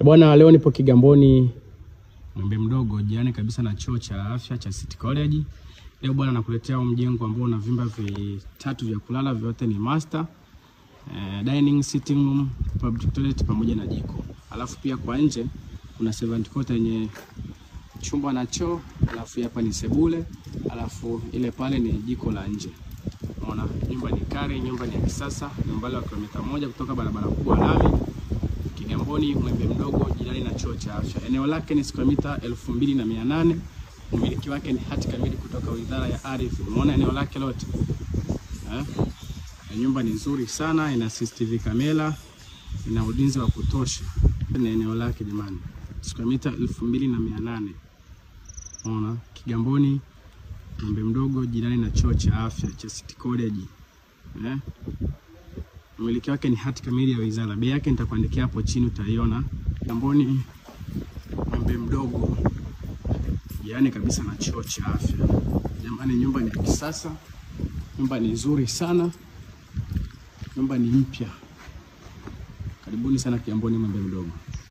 Bwana, leo nipo Kigamboni Mwembe Mdogo, jirani kabisa na chuo cha afya cha City College. Leo bwana nakuletea mjengo ambao una vyumba vitatu vya kulala, vyote ni master, dining, sitting room, public toilet pamoja na jiko. Alafu pia kwa nje kuna servant quarter yenye chumba na choo, alafu hapa ni sebule, alafu ile pale ni jiko la nje. Unaona nyumba ni kare, nyumba ni ya kisasa, ni umbali wa kilomita 1 kutoka barabara kuu lami. Kigamboni Mwembe Mdogo, jirani na chuo cha afya. Eneo lake ni square mita 2800. Umiliki wake ni hati kamili kutoka Wizara ya Ardhi. Umeona eneo lake lote. Nyumba ni nzuri sana, ina CCTV kamera, ina ulinzi wa kutosha. Ni eneo lake jamani, square mita 2800. Unaona Kigamboni Mwembe Mdogo, jirani na chuo cha afya cha City College. Umiliki wake ni hati kamili ya wizara. Bei yake nitakuandikia hapo chini, utaiona. Kigamboni Mwembe Mdogo, yani kabisa na chuo cha afya. Jamani, nyumba ni ya kisasa, nyumba ni nzuri sana, nyumba ni mpya. Karibuni sana Kigamboni Mwembe Mdogo.